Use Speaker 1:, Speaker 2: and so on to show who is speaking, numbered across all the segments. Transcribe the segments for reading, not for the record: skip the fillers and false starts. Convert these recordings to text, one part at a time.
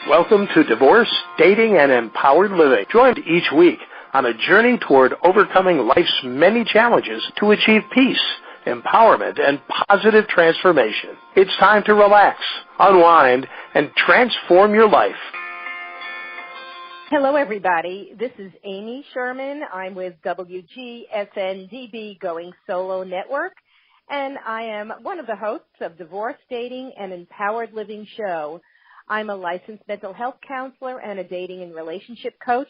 Speaker 1: Welcome to Divorce, Dating, and Empowered Living. Join each week on a journey toward overcoming life's many challenges to achieve peace, empowerment, and positive transformation. It's time to relax, unwind, and transform your life.
Speaker 2: Hello, everybody. This is Amy Sherman. I'm with WGSN-DB Going Solo Network, and I am one of the hosts of Divorce, Dating, and Empowered Living show. I'm a licensed mental health counselor and a dating and relationship coach,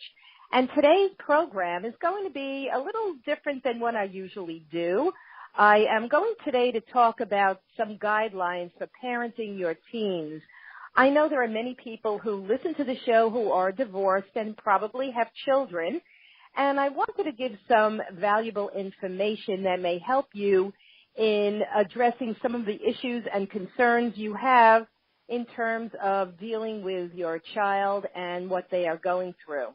Speaker 2: and today's program is going to be a little different than what I usually do. I am going today to talk about some guidelines for parenting your teens. I know there are many people who listen to the show who are divorced and probably have children, and I wanted to give some valuable information that may help you in addressing some of the issues and concerns you have in terms of dealing with your child and what they are going through.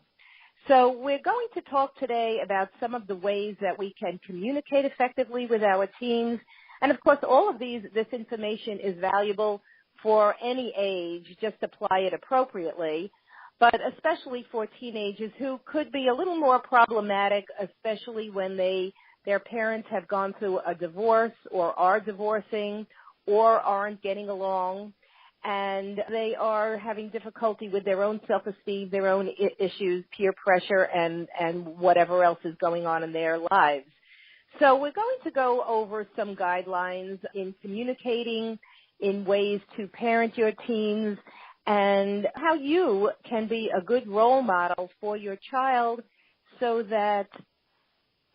Speaker 2: So we're going to talk today about some of the ways that we can communicate effectively with our teens. And, of course, all of this information is valuable for any age. Just apply it appropriately, but especially for teenagers who could be a little more problematic, especially when their parents have gone through a divorce or are divorcing or aren't getting along, and they are having difficulty with their own self-esteem, their own issues, peer pressure, and whatever else is going on in their lives. So we're going to go over some guidelines in communicating, in ways to parent your teens, and how you can be a good role model for your child so that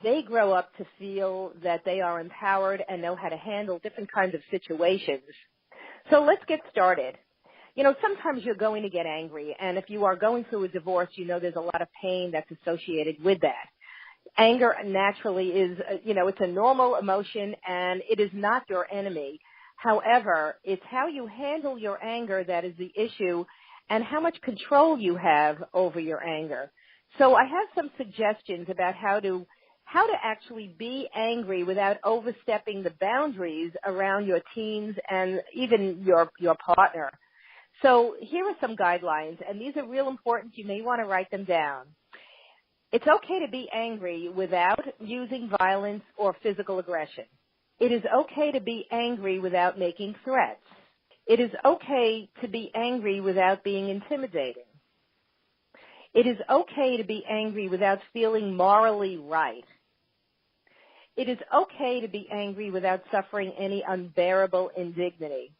Speaker 2: they grow up to feel that they are empowered and know how to handle different kinds of situations. So let's get started. You know, sometimes you're going to get angry, and if you are going through a divorce, you know there's a lot of pain that's associated with that. Anger naturally is, it's a normal emotion, and it is not your enemy. However, it's how you handle your anger that is the issue and how much control you have over your anger. So I have some suggestions about how to actually be angry without overstepping the boundaries around your teens and even your partner. So here are some guidelines, and these are real important. You may want to write them down. It's okay to be angry without using violence or physical aggression. It is okay to be angry without making threats. It is okay to be angry without being intimidating. It is okay to be angry without feeling morally right. It is okay to be angry without suffering any unbearable indignity.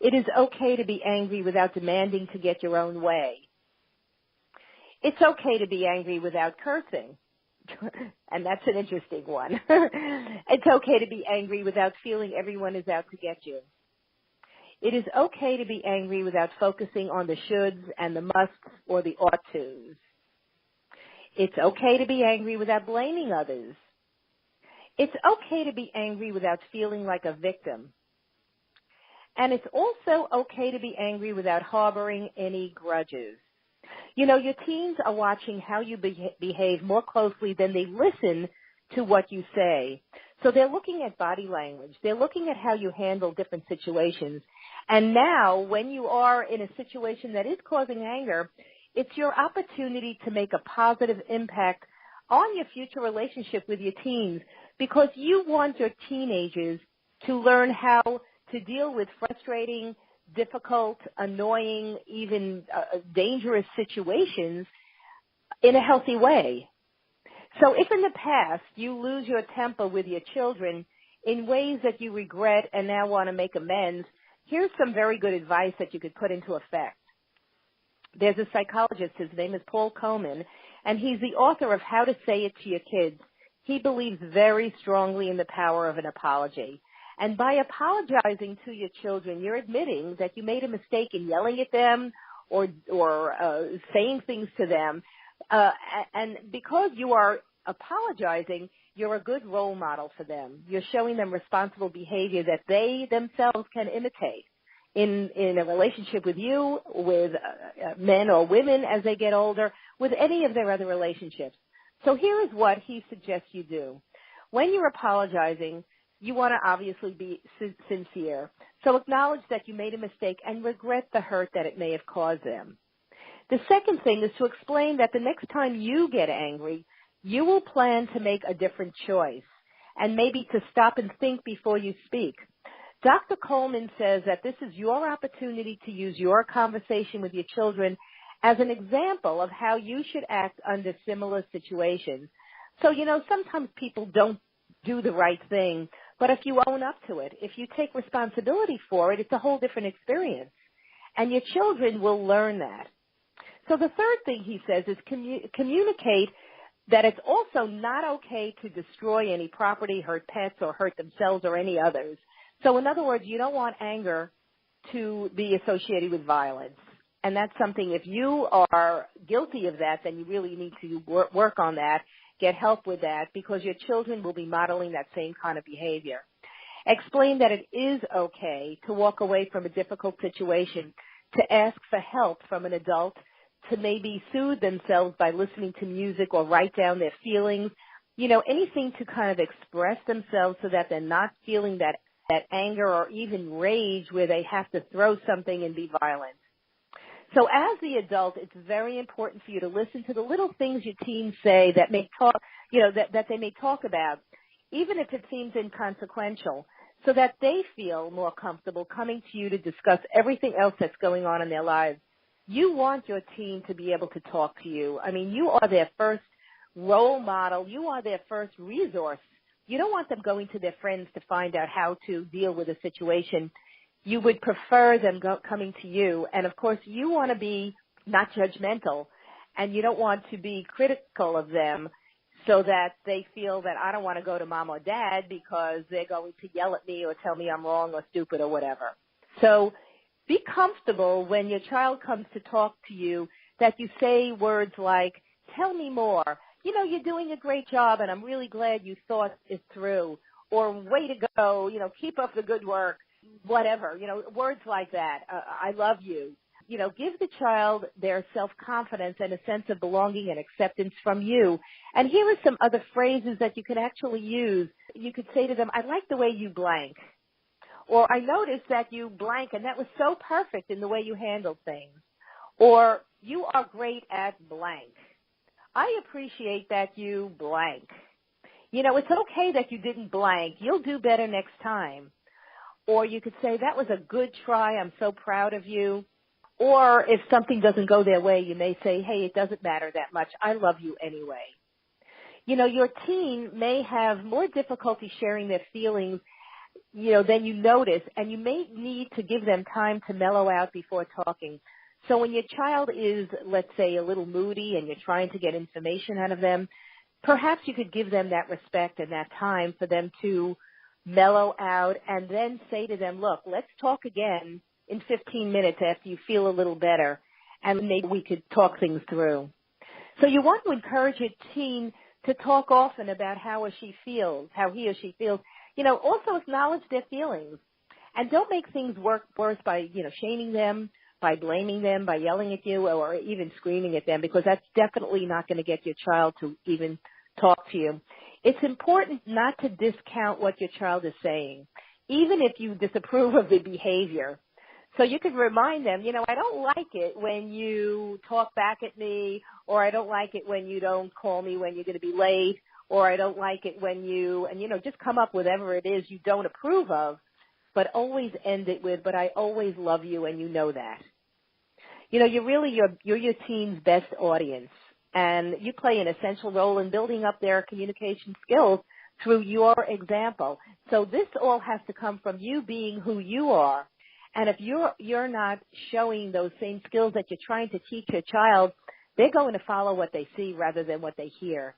Speaker 2: It is okay to be angry without demanding to get your own way. It's okay to be angry without cursing. And that's an interesting one. It's okay to be angry without feeling everyone is out to get you. It is okay to be angry without focusing on the shoulds and the musts or the ought tos. It's okay to be angry without blaming others. It's okay to be angry without feeling like a victim. And it's also okay to be angry without harboring any grudges. You know, your teens are watching how you behave more closely than they listen to what you say. So they're looking at body language. They're looking at how you handle different situations. And now, when you are in a situation that is causing anger, it's your opportunity to make a positive impact on your future relationship with your teens, because you want your teenagers to learn how to deal with frustrating, difficult, annoying, even dangerous situations in a healthy way. So if in the past you lose your temper with your children in ways that you regret and now want to make amends, here's some very good advice that you could put into effect. There's a psychologist, his name is Paul Coleman, and he's the author of How to Say It to Your Kids. He believes very strongly in the power of an apology. And by apologizing to your children, you're admitting that you made a mistake in yelling at them or saying things to them. And because you are apologizing, you're a good role model for them. You're showing them responsible behavior that they themselves can imitate in a relationship with you, with men or women as they get older, with any of their other relationships. So here is what he suggests you do. When you're apologizing, you want to obviously be sincere. So acknowledge that you made a mistake and regret the hurt that it may have caused them. The second thing is to explain that the next time you get angry, you will plan to make a different choice and maybe to stop and think before you speak. Dr. Coleman says that this is your opportunity to use your conversation with your children as an example of how you should act under similar situations. So, sometimes people don't do the right thing, but if you own up to it, if you take responsibility for it, it's a whole different experience. And your children will learn that. So the third thing he says is communicate that it's also not okay to destroy any property, hurt pets, or hurt themselves or any others. So in other words, you don't want anger to be associated with violence. And that's something, if you are guilty of that, then you really need to work on that, get help with that, because your children will be modeling that same kind of behavior. Explain that it is okay to walk away from a difficult situation, to ask for help from an adult, to maybe soothe themselves by listening to music or write down their feelings, anything to kind of express themselves so that they're not feeling that anger or even rage where they have to throw something and be violent. So as the adult, it's very important for you to listen to the little things your teens say that may talk, that they may talk about, even if it seems inconsequential, so that they feel more comfortable coming to you to discuss everything else that's going on in their lives. You want your teen to be able to talk to you. I mean, you are their first role model. You are their first resource. You don't want them going to their friends to find out how to deal with a situation. You would prefer them coming to you. And, of course, you want to be not judgmental, and you don't want to be critical of them so that they feel that I don't want to go to mom or dad because they're going to yell at me or tell me I'm wrong or stupid or whatever. So be comfortable when your child comes to talk to you that you say words like, tell me more. You're doing a great job, and I'm really glad you thought it through. Or way to go, keep up the good work. Whatever, words like that. I love you. Give the child their self-confidence and a sense of belonging and acceptance from you. And here are some other phrases that you can actually use. You could say to them, I like the way you blank. Or I noticed that you blank, and that was so perfect in the way you handled things. Or you are great at blank. I appreciate that you blank. It's okay that you didn't blank. You'll do better next time. Or you could say, that was a good try. I'm so proud of you. Or if something doesn't go their way, you may say, hey, it doesn't matter that much. I love you anyway. Your teen may have more difficulty sharing their feelings, than you notice, and you may need to give them time to mellow out before talking. So when your child is, let's say, a little moody and you're trying to get information out of them, perhaps you could give them that respect and that time for them to mellow out, and then say to them, look, let's talk again in 15 minutes after you feel a little better, and maybe we could talk things through. So you want to encourage your teen to talk often about how he or she feels. Also acknowledge their feelings. And don't make things worse by, shaming them, by blaming them, by yelling at you, or even screaming at them, because that's definitely not going to get your child to even talk to you. It's important not to discount what your child is saying, even if you disapprove of the behavior. So you could remind them, I don't like it when you talk back at me, or I don't like it when you don't call me when you're going to be late, or I don't like it when just come up with whatever it is you don't approve of, but always end it with, but I always love you, and you know that. You're your teen's best audience, and you play an essential role in building up their communication skills through your example. So this all has to come from you being who you are. And if you're not showing those same skills that you're trying to teach your child, they're going to follow what they see rather than what they hear.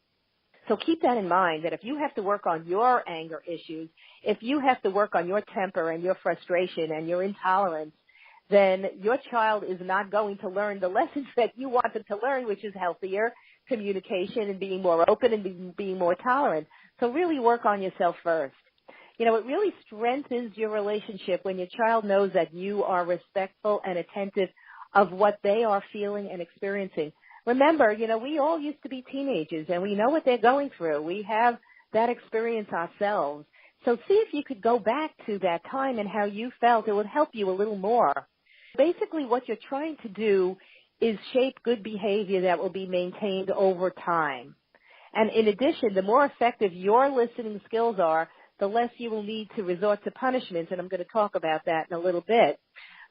Speaker 2: So keep that in mind, that if you have to work on your anger issues, if you have to work on your temper and your frustration and your intolerance, then your child is not going to learn the lessons that you want them to learn, which is healthier communication and being more open and being more tolerant. So really work on yourself first. It really strengthens your relationship when your child knows that you are respectful and attentive of what they are feeling and experiencing. Remember, we all used to be teenagers, and we know what they're going through. We have that experience ourselves. So see if you could go back to that time and how you felt. It would help you a little more. Basically, what you're trying to do is shape good behavior that will be maintained over time. And in addition, the more effective your listening skills are, the less you will need to resort to punishments, and I'm going to talk about that in a little bit.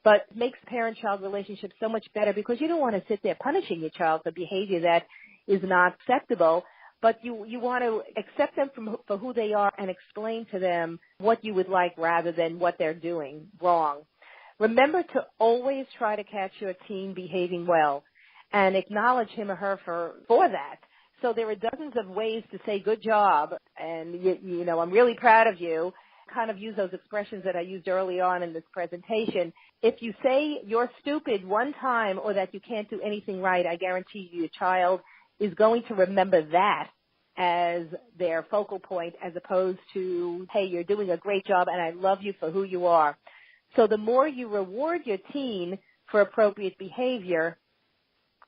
Speaker 2: But it makes parent-child relationships so much better because you don't want to sit there punishing your child for behavior that is not acceptable, but you want to accept them for who they are and explain to them what you would like rather than what they're doing wrong. Remember to always try to catch your teen behaving well and acknowledge him or her for that. So there are dozens of ways to say good job and, you know, I'm really proud of you. Kind of use those expressions that I used early on in this presentation. If you say you're stupid one time or that you can't do anything right, I guarantee you your child is going to remember that as their focal point as opposed to, hey, you're doing a great job and I love you for who you are. So the more you reward your teen for appropriate behavior,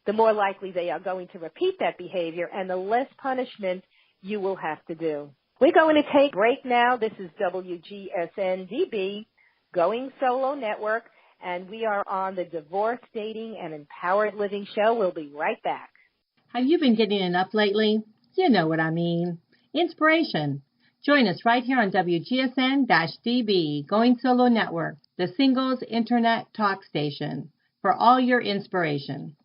Speaker 2: the more likely they are going to repeat that behavior and the less punishment you will have to do. We're going to take a break now. This is WGSN-DB, Going Solo Network, and we are on the Divorce, Dating, and Empowered Living show. We'll be right back.
Speaker 3: Have you been getting enough lately? You know what I mean. Inspiration. Join us right here on WGSN-DB, Going Solo Network, the singles internet talk station, for all your inspiration.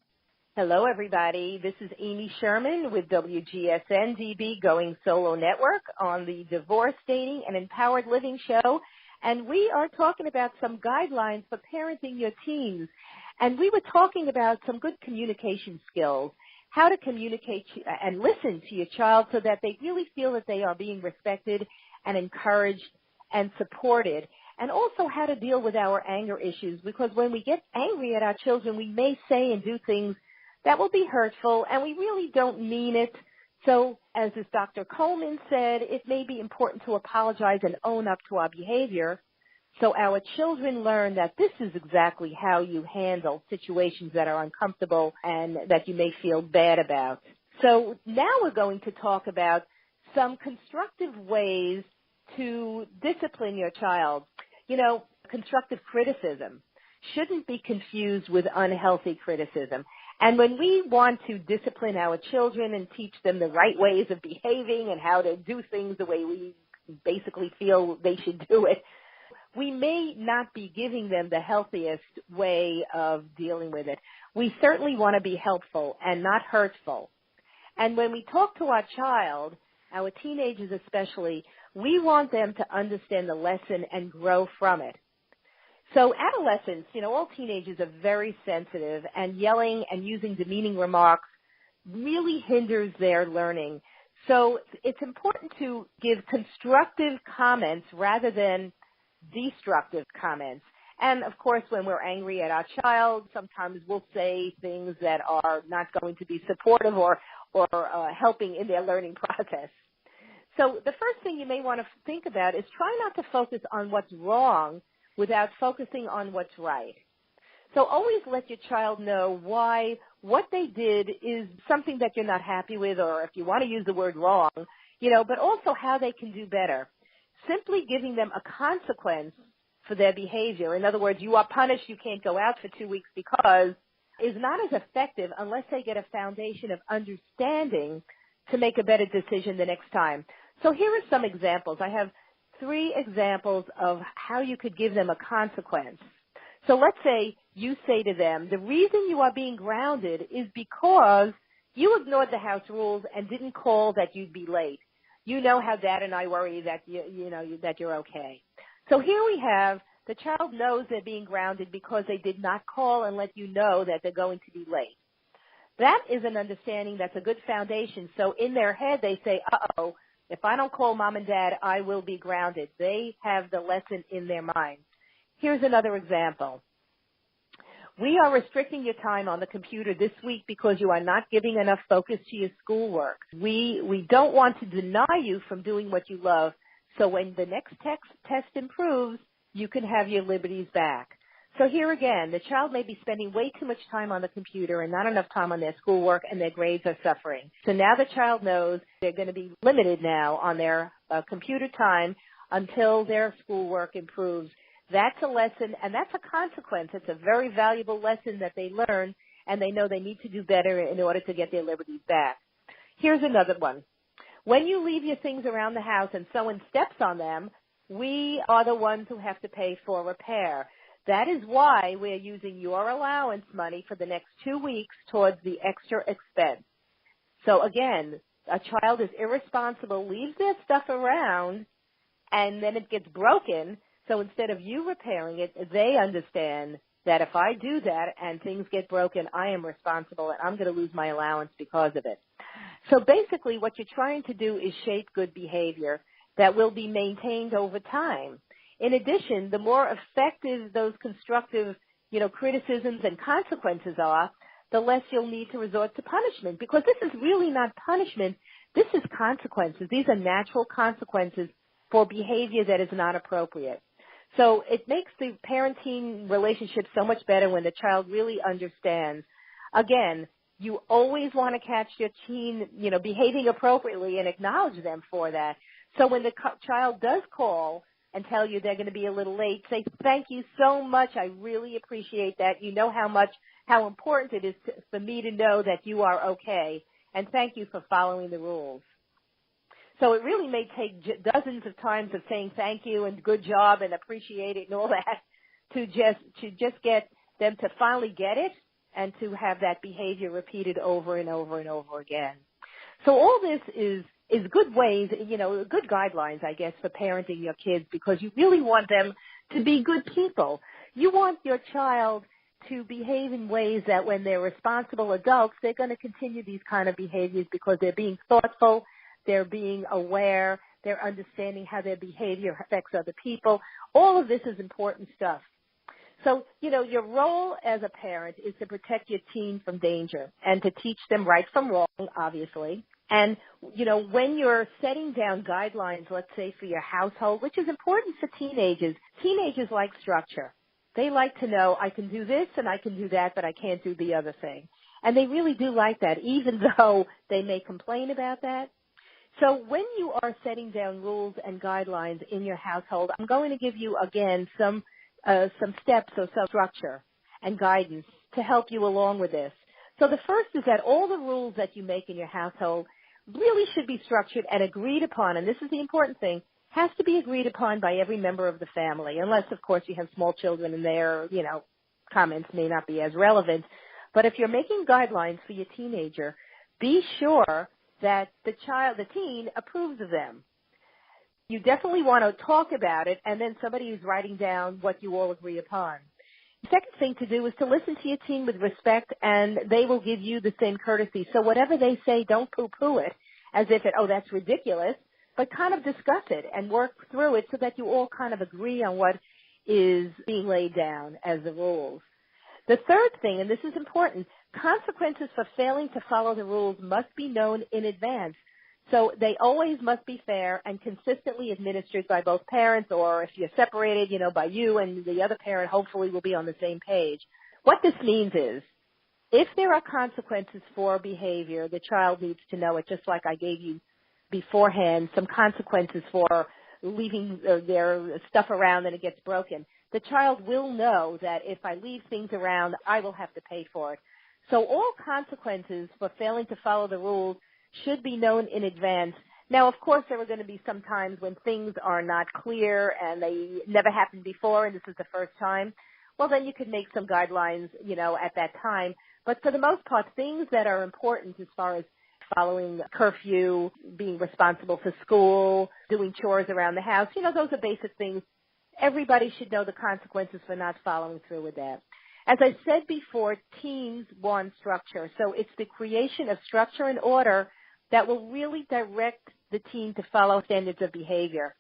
Speaker 2: Hello, everybody. This is Amy Sherman with WGSN-DB Going Solo Network on the Divorce, Dating, and Empowered Living show. And we are talking about some guidelines for parenting your teens. And we were talking about some good communication skills, how to communicate and listen to your child so that they really feel that they are being respected and encouraged and supported. And also how to deal with our anger issues, because when we get angry at our children, we may say and do things that will be hurtful, and we really don't mean it. So, as this Dr. Coleman said, it may be important to apologize and own up to our behavior so our children learn that this is exactly how you handle situations that are uncomfortable and that you may feel bad about. So now we're going to talk about some constructive ways to discipline your child. You know, constructive criticism shouldn't be confused with unhealthy criticism. And when we want to discipline our children and teach them the right ways of behaving and how to do things the way we basically feel they should do it, we may not be giving them the healthiest way of dealing with it. We certainly want to be helpful and not hurtful. And when we talk to our child, our teenagers especially, we want them to understand the lesson and grow from it. So adolescents, you know, all teenagers are very sensitive, and yelling and using demeaning remarks really hinders their learning. So it's important to give constructive comments rather than destructive comments. And, of course, when we're angry at our child, sometimes we'll say things that are not going to be supportive or helping in their learning process. So the first thing you may want to think about is try not to focus on what's wrong without focusing on what's right. So always let your child know why what they did is something that you're not happy with, or if you want to use the word wrong, you know, but also how they can do better. Simply giving them a consequence for their behavior. In other words, you are punished, you can't go out for 2 weeks because, is not as effective unless they get a foundation of understanding to make a better decision the next time. So here are some examples. I have 3 examples of how you could give them a consequence. So let's say you say to them, the reason you are being grounded is because you ignored the house rules and didn't call that you'd be late. You know how Dad and I worry that that you're okay. So here we have the child knows they're being grounded because they did not call and let you know that they're going to be late. That is an understanding that's a good foundation. So in their head they say, uh-oh, if I don't call Mom and Dad, I will be grounded. They have the lesson in their mind. Here's another example. We are restricting your time on the computer this week because you are not giving enough focus to your schoolwork. We don't want to deny you from doing what you love, so when the next test improves, you can have your liberties back. So here again, the child may be spending way too much time on the computer and not enough time on their schoolwork, and their grades are suffering. So now the child knows they're going to be limited now on their computer time until their schoolwork improves. That's a lesson, and that's a consequence. It's a very valuable lesson that they learn, and they know they need to do better in order to get their liberties back. Here's another one. When you leave your things around the house and someone steps on them, we are the ones who have to pay for repair. That is why we're using your allowance money for the next 2 weeks towards the extra expense. So again, a child is irresponsible, leaves their stuff around, and then it gets broken. So instead of you repairing it, they understand that if I do that and things get broken, I am responsible and I'm going to lose my allowance because of it. So basically what you're trying to do is shape good behavior that will be maintained over time. In addition, the more effective those constructive, criticisms and consequences are, the less you'll need to resort to punishment, because this is really not punishment. This is consequences. These are natural consequences for behavior that is not appropriate. So it makes the parent-teen relationship so much better when the child really understands. Again, you always want to catch your teen, behaving appropriately and acknowledge them for that. So when the child does call and tell you they're going to be a little late, say, thank you so much. I really appreciate that. You know how important it is for me to know that you are okay. And thank you for following the rules. So it really may take dozens of times of saying thank you and good job and appreciate it and all that to just get them to finally get it and to have that behavior repeated over and over and over again. So all this is good ways, good guidelines, I guess, for parenting your kids, because you really want them to be good people. You want your child to behave in ways that when they're responsible adults, they're going to continue these kind of behaviors because they're being thoughtful, they're being aware, they're understanding how their behavior affects other people. All of this is important stuff. So, your role as a parent is to protect your teen from danger and to teach them right from wrong, obviously. And, when you're setting down guidelines, let's say for your household, which is important for teenagers like structure. They like to know I can do this and I can do that, but I can't do the other thing. And they really do like that, even though they may complain about that. So when you are setting down rules and guidelines in your household, I'm going to give you, again, some steps or some structure and guidance to help you along with this. So the first is that all the rules that you make in your household really should be structured and agreed upon, and this is the important thing, has to be agreed upon by every member of the family, unless, of course, you have small children and their, comments may not be as relevant. But if you're making guidelines for your teenager, be sure that the teen approves of them. You definitely want to talk about it, and then somebody is writing down what you all agree upon. The second thing to do is to listen to your teen with respect, and they will give you the same courtesy. So whatever they say, don't poo-poo it as if that's ridiculous, but kind of discuss it and work through it so that you all kind of agree on what is being laid down as the rules. The third thing, and this is important, consequences for failing to follow the rules must be known in advance. So they always must be fair and consistently administered by both parents, or if you're separated, by you and the other parent, hopefully will be on the same page. What this means is, if there are consequences for behavior, the child needs to know it, just like I gave you beforehand, some consequences for leaving their stuff around and it gets broken. The child will know that if I leave things around, I will have to pay for it. So all consequences for failing to follow the rules should be known in advance. Now, of course, there are going to be some times when things are not clear and they never happened before and this is the first time. Well, then you could make some guidelines, at that time. But for the most part, things that are important as far as following curfew, being responsible for school, doing chores around the house, those are basic things. Everybody should know the consequences for not following through with that. As I said before, teens want structure. So it's the creation of structure and order that will really direct the teen to follow standards of behavior.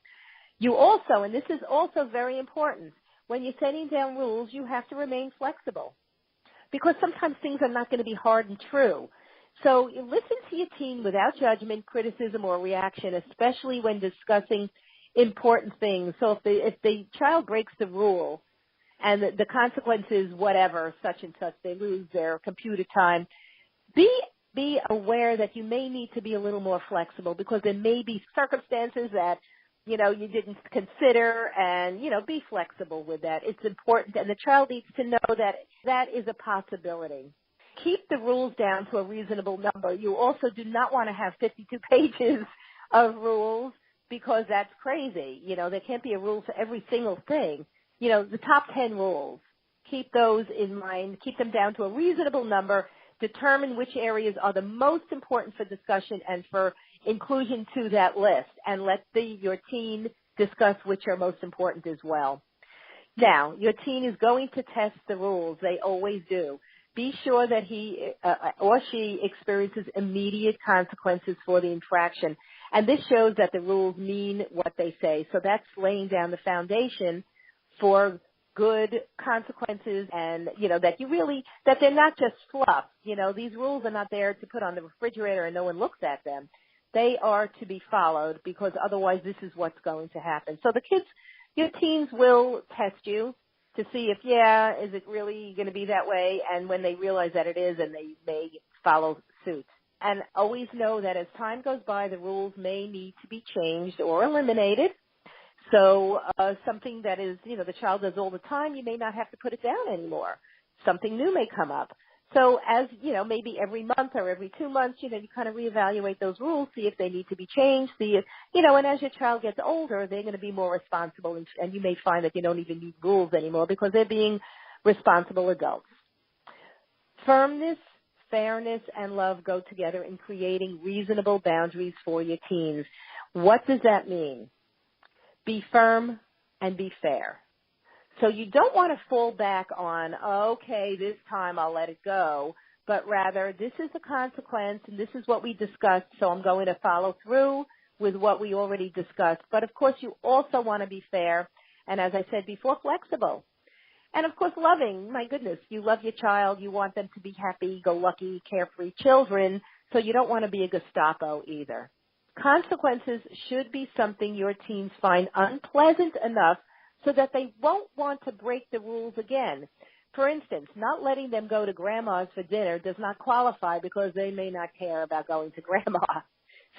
Speaker 2: You also, and this is also very important, when you're setting down rules, you have to remain flexible, because sometimes things are not going to be hard and true. So you listen to your teen without judgment, criticism, or reaction, especially when discussing important things. So if the child breaks the rule and the consequence is whatever, such and such, they lose their computer time, be aware that you may need to be a little more flexible, because there may be circumstances that you didn't consider, and, be flexible with that. It's important, and the child needs to know that that is a possibility. Keep the rules down to a reasonable number. You also do not want to have 52 pages of rules because that's crazy. There can't be a rule for every single thing. The top 10 rules, keep those in mind. Keep them down to a reasonable number. Determine which areas are the most important for discussion and for inclusion to that list, and let your teen discuss which are most important as well. Now, your teen is going to test the rules. They always do. Be sure that he or she experiences immediate consequences for the infraction. And this shows that the rules mean what they say. So that's laying down the foundation for good consequences, and, that they're not just fluff. These rules are not there to put on the refrigerator and no one looks at them. They are to be followed, because otherwise this is what's going to happen. So your teens will test you to see if, is it really going to be that way? And when they realize that it is, and they may follow suit. And always know that as time goes by, the rules may need to be changed or eliminated. So something that is, the child does all the time, you may not have to put it down anymore. Something new may come up. So as, maybe every month or every 2 months, you kind of reevaluate those rules, see if they need to be changed, see if, and as your child gets older, they're going to be more responsible, and you may find that you don't even need rules anymore because they're being responsible adults. Firmness, fairness, and love go together in creating reasonable boundaries for your teens. What does that mean? Be firm and be fair. So you don't want to fall back on, okay, this time I'll let it go, but rather this is a consequence and this is what we discussed, so I'm going to follow through with what we already discussed. But, of course, you also want to be fair and, as I said before, flexible. And, of course, loving. My goodness, you love your child. You want them to be happy-go-lucky, carefree children, so you don't want to be a Gestapo either. Consequences should be something your teens find unpleasant enough so that they won't want to break the rules again. For instance, not letting them go to grandma's for dinner does not qualify because they may not care about going to grandma.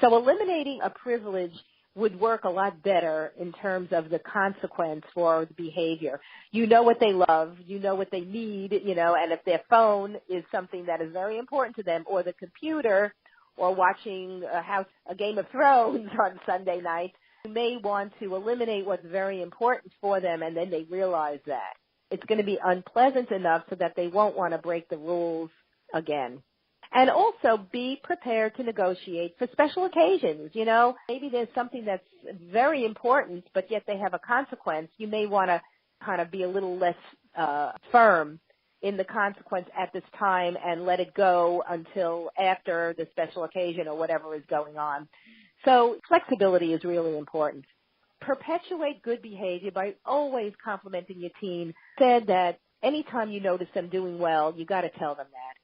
Speaker 2: So eliminating a privilege would work a lot better in terms of the consequence for the behavior. You know what they love, you know what they need, and if their phone is something that is very important to them, or the computer, or watching a Game of Thrones on Sunday night, you may want to eliminate what's very important for them, and then they realize that. It's going to be unpleasant enough so that they won't want to break the rules again. And also be prepared to negotiate for special occasions. Maybe there's something that's very important, but yet they have a consequence. You may want to kind of be a little less firm in the consequence at this time and let it go until after the special occasion or whatever is going on. So flexibility is really important. Perpetuate good behavior by always complimenting your teen. Said that anytime you notice them doing well, you got to tell them that.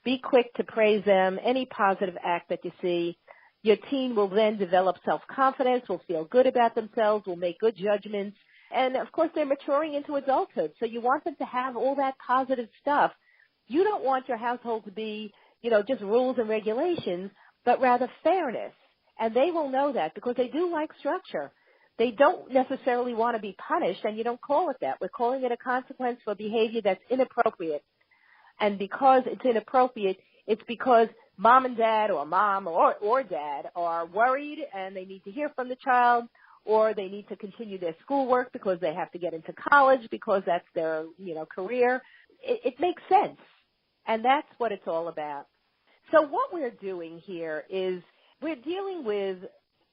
Speaker 2: Be quick to praise them, any positive act that you see. Your teen will then develop self-confidence, will feel good about themselves, will make good judgments. And, of course, they're maturing into adulthood, so you want them to have all that positive stuff. You don't want your household to be, just rules and regulations, but rather fairness. And they will know that because they do like structure. They don't necessarily want to be punished, and you don't call it that. We're calling it a consequence for behavior that's inappropriate. And because it's inappropriate, it's because mom and dad, or mom or dad, are worried and they need to hear from the child, or they need to continue their schoolwork because they have to get into college because that's their, career. It makes sense. And that's what it's all about. So what we're doing here is we're dealing with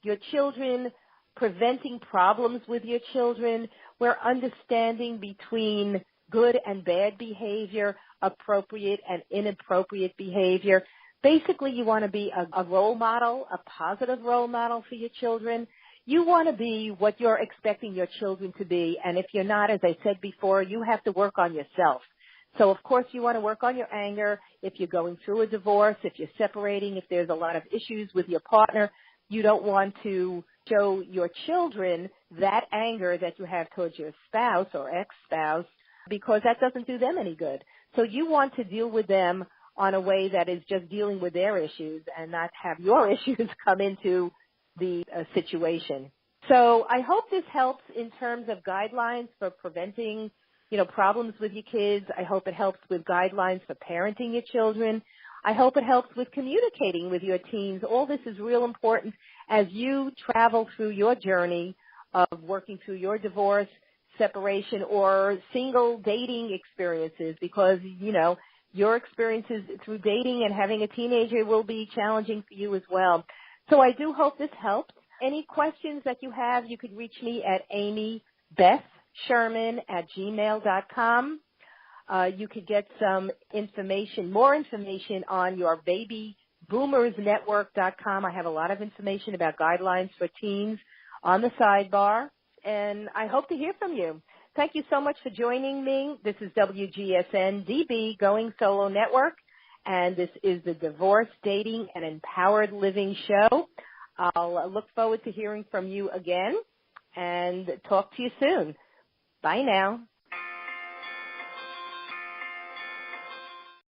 Speaker 2: your children, preventing problems with your children. We're understanding between good and bad behavior, appropriate and inappropriate behavior. Basically, you want to be a role model, a positive role model for your children. You want to be what you're expecting your children to be, and if you're not, as I said before, you have to work on yourself. So, of course, you want to work on your anger. If you're going through a divorce, if you're separating, if there's a lot of issues with your partner, you don't want to show your children that anger that you have towards your spouse or ex-spouse, because that doesn't do them any good. So you want to deal with them on a way that is just dealing with their issues and not have your issues come into the situation. So I hope this helps in terms of guidelines for preventing, problems with your kids. I hope it helps with guidelines for parenting your children. I hope it helps with communicating with your teens. All this is real important as you travel through your journey of working through your divorce, separation, or single dating experiences, because, your experiences through dating and having a teenager will be challenging for you as well. So I do hope this helps. Any questions that you have, you could reach me at amybethsherman@gmail.com. You could get some information, more information on your babyboomersnetwork.com. I have a lot of information about guidelines for teens on the sidebar, and I hope to hear from you. Thank you so much for joining me. This is WGSN-DB Going Solo Network, and this is the Divorce, Dating, and Empowered Living Show. I'll look forward to hearing from you again and talk to you soon. Bye now.